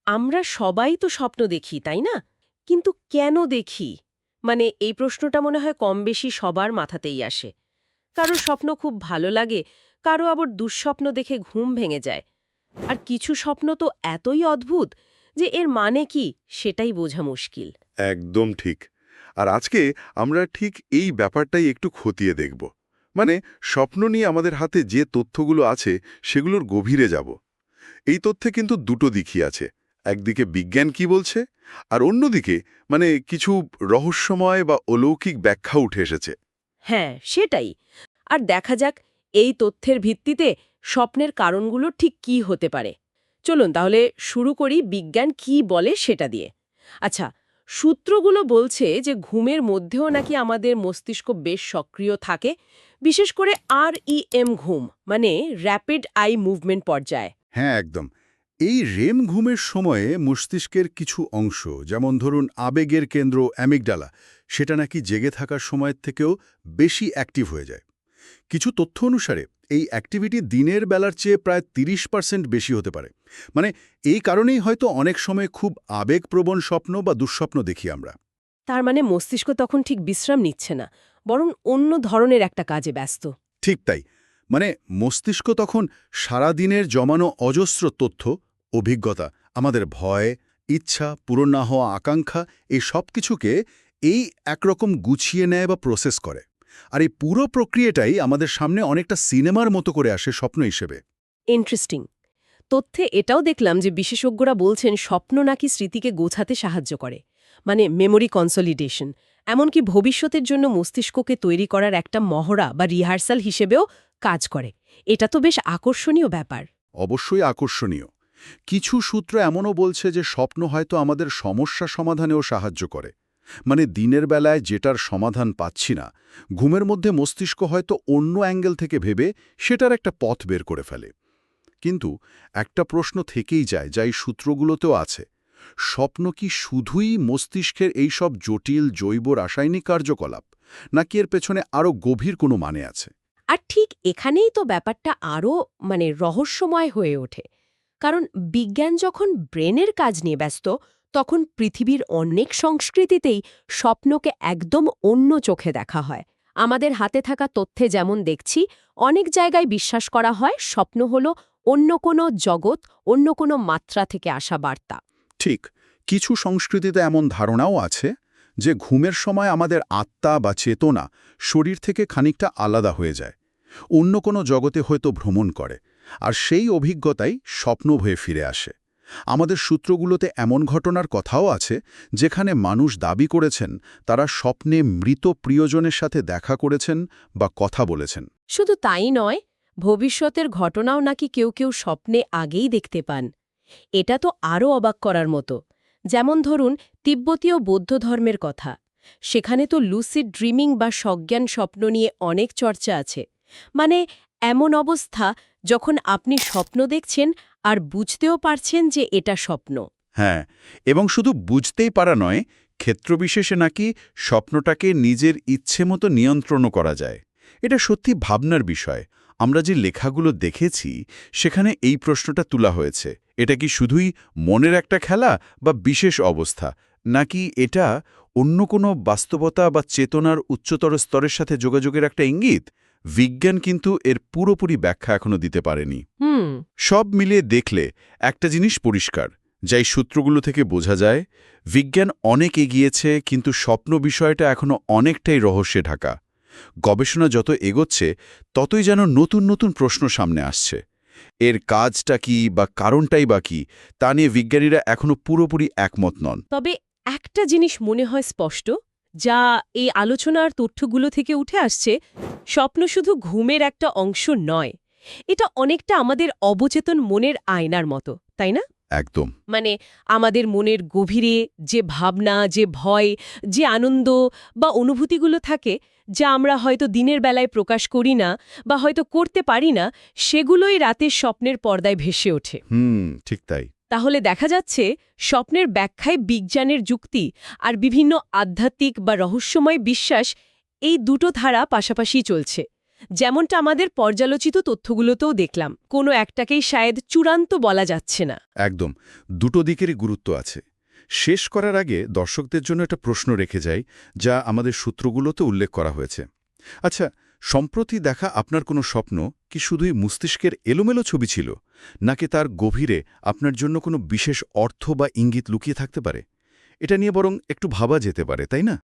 আমরা সবাই তো স্বপ্ন দেখি, তাই না? কিন্তু কেন দেখি? মানে এই প্রশ্নটা মনে হয় কম বেশি সবার মাথাতেই আসে। কারো স্বপ্ন খুব ভালো লাগে, কারো আবার দুঃস্বপ্ন দেখে ঘুম ভেঙে যায়। আর কিছু স্বপ্ন তো এতই অদ্ভুত যে এর মানে কি সেটাই বোঝা মুশকিল। একদম ঠিক। আর আজকে আমরা ঠিক এই ব্যাপারটাই একটু খতিয়ে দেখব। মানে স্বপ্ন নিয়ে আমাদের হাতে যে তথ্যগুলো আছে সেগুলোর গভীরে যাব। এই তথ্যে কিন্তু দুটো দিকই আছে। একদিকে বিজ্ঞান কি বলছে, আর অন্যদিকে কিছু রহস্যময় বা অলৌকিক ব্যাখ্যা উঠে এসেছে। হ্যাঁ, সেটাই। আর দেখা যাক এই তথ্যের ভিত্তিতে স্বপ্নের কারণগুলো ঠিক কি হতে পারে। চলুন তাহলে শুরু করি বিজ্ঞান কি বলে সেটা দিয়ে। আচ্ছা, সূত্রগুলো বলছে যে ঘুমের মধ্যেও নাকি আমাদের মস্তিষ্ক বেশ সক্রিয় থাকে, বিশেষ করে REM ঘুম, মানে র্যাপিড আই মুভমেন্ট পর্যায়ে। হ্যাঁ, একদম। এই রেম ঘুমের সময়ে মস্তিষ্কের কিছু অংশ, যেমন ধরুন আবেগের কেন্দ্র অ্যামিগডালা, সেটা নাকি জেগে থাকার সময়ের থেকেও বেশি অ্যাক্টিভ হয়ে যায়। কিছু তথ্য অনুসারে এই অ্যাক্টিভিটি দিনের বেলার চেয়ে প্রায় 30% বেশি হতে পারে। মানে এই কারণেই হয়তো অনেক সময় খুব আবেগপ্রবণ স্বপ্ন বা দুঃস্বপ্ন দেখি আমরা। তার মানে মস্তিষ্ক তখন ঠিক বিশ্রাম নিচ্ছে না, বরং অন্য ধরনের একটা কাজে ব্যস্ত। ঠিক তাই। মানে মস্তিষ্ক তখন সারাদিনের জমানো অজস্র তথ্য, অভিজ্ঞতা, আমাদের ভয়, ইচ্ছা, পূরণ না হওয়া আকাঙ্ক্ষা, এই সব কিছুকে এই একরকম গুছিয়ে নেয় বা প্রসেস করে। আর এই পুরো প্রক্রিয়াটাই আমাদের সামনে অনেকটা সিনেমার মতো করে আসে স্বপ্ন হিসেবে। ইন্টারেস্টিং। তথ্যে এটাও দেখলাম যে বিশেষজ্ঞরা বলছেন স্বপ্ন নাকি স্মৃতিকে গোছাতে সাহায্য করে, মানে মেমোরি কনসলিডেশন, এমনকি ভবিষ্যতের জন্য মস্তিষ্ককে তৈরি করার একটা মহড়া বা রিহার্সাল হিসেবেও কাজ করে। এটা তো বেশ আকর্ষণীয় ব্যাপার। অবশ্যই আকর্ষণীয়। কিছু সূত্র এমনও বলছে যে স্বপ্ন হয়তো আমাদের সমস্যা সমাধানেও সাহায্য করে। মানে দিনের বেলায় যেটার সমাধান পাচ্ছি না, ঘুমের মধ্যে মস্তিষ্ক হয়তো অন্য অ্যাঙ্গেল থেকে ভেবে সেটার একটা পথ বের করে ফেলে। কিন্তু একটা প্রশ্ন থেকেই যায়, যা এই সূত্রগুলোতেও আছে। স্বপ্ন কি শুধুই মস্তিষ্কের এইসব জটিল জৈব রাসায়নিক কার্যকলাপ, নাকি এর পেছনে আরও গভীর কোনো মানে আছে? আর ঠিক এখানেই তো ব্যাপারটা আরও রহস্যময় হয়ে ওঠে। কারণ বিজ্ঞান যখন ব্রেনের কাজ নিয়ে ব্যস্ত, তখন পৃথিবীর অনেক সংস্কৃতিতেই স্বপ্নকে একদম অন্য চোখে দেখা হয়। আমাদের হাতে থাকা তথ্যে যেমন দেখছি, অনেক জায়গায় বিশ্বাস করা হয় স্বপ্ন হলো অন্য কোনো জগৎ, অন্য কোনো মাত্রা থেকে আসা বার্তা। ঠিক, কিছু সংস্কৃতিতে এমন ধারণাও আছে যে ঘুমের সময় আমাদের আত্মা বা চেতনা শরীর থেকে খানিকটা আলাদা হয়ে যায়, অন্য কোনো জগতে হয়তো ভ্রমণ করে, আর সেই অভিজ্ঞতাই স্বপ্ন হয়ে ফিরে আসে। আমাদের সূত্রগুলোতে এমন ঘটনার কথাও আছে যেখানে মানুষ দাবি করেছেন তারা স্বপ্নে মৃত প্রিয়জনের সাথে দেখা করেছেন বা কথা বলেছেন। শুধু তাই নয়, ভবিষ্যতের ঘটনাও নাকি কেউ কেউ স্বপ্নে আগেই দেখতে পান। এটা তো আরও অবাক করার মতো। যেমন ধরুন তিব্বতীয় বৌদ্ধ ধর্মের কথা। সেখানে তো লুসিড ড্রিমিং বা সজ্ঞান স্বপ্ন নিয়ে অনেক চর্চা আছে। মানে এমন অবস্থা যখন আপনি স্বপ্ন দেখছেন আর বুঝতেও পারছেন যে এটা স্বপ্ন। হ্যাঁ, এবং শুধু বুঝতেই পারা নয়, ক্ষেত্রবিশেষে নাকি স্বপ্নটাকে নিজের ইচ্ছে মতো নিয়ন্ত্রণও করা যায়। এটা সত্যি ভাবনার বিষয়। আমরা যে লেখাগুলো দেখেছি সেখানে এই প্রশ্নটা তোলা হয়েছে, এটা কি শুধুই মনের একটা খেলা বা বিশেষ অবস্থা, নাকি এটা অন্য কোনো বাস্তবতা বা চেতনার উচ্চতর স্তরের সাথে যোগাযোগের একটা ইঙ্গিত? বিজ্ঞান কিন্তু এর পুরোপুরি ব্যাখ্যা এখনো দিতে পারেনি। হুম। সব মিলিয়ে দেখলে একটা জিনিস পরিষ্কার, যাই সূত্রগুলো থেকে বোঝা যায়, বিজ্ঞান অনেক এগিয়েছে, কিন্তু স্বপ্ন বিষয়টা এখনো অনেকটাই রহস্যে ঢাকা। গবেষণা যত এগোচ্ছে ততই যেন নতুন নতুন প্রশ্ন সামনে আসছে। এর কাজটা কি বা কারণটাই বা কি, তা নিয়ে বিজ্ঞানীরা এখনো পুরোপুরি একমত নন। তবে একটা জিনিস মনে হয় স্পষ্ট, যা এই আলোচনার তথ্যগুলো থেকে উঠে আসছে, স্বপ্ন শুধু ঘুমের একটা অংশ নয়। এটা অনেকটা আমাদের অবচেতন মনের আয়নার মতো, তাই না? একদম। মানে আমাদের মনের গভীরে যে ভাবনা, যে ভয়, যে আনন্দ বা অনুভূতিগুলো থাকে, যা আমরা হয়তো দিনের বেলায় প্রকাশ করি না বা হয়তো করতে পারি না, সেগুলোই রাতের স্বপ্নের পর্দায় ভেসে ওঠে। ঠিক তাই। তাহলে দেখা যাচ্ছে স্বপ্নের ব্যাখ্যায় বিজ্ঞানের যুক্তি আর বিভিন্ন আধ্যাত্মিক বা রহস্যময় বিশ্বাস, এই দুটো ধারা পাশাপাশি চলছে, যেমনটা আমাদের পর্যালোচিত তথ্যগুলোতেও দেখলাম কোনো একটাকেই শায়দ চূড়ান্ত বলা যাচ্ছে না। একদম, দুটো দিকেরই গুরুত্ব আছে। শেষ করার আগে দর্শকদের জন্য একটা প্রশ্ন রেখে যাই, যা আমাদের সূত্রগুলোতে উল্লেখ করা হয়েছে। আচ্ছা, সম্প্রতি দেখা আপনার কোনো স্বপ্ন কি শুধুই মস্তিষ্কের এলোমেলো ছবি ছিল, নাকি তার গভীরে আপনার জন্য কোনো বিশেষ অর্থ বা ইঙ্গিত লুকিয়ে থাকতে পারে? এটা নিয়ে বরং একটু ভাবা যেতে পারে, তাই না?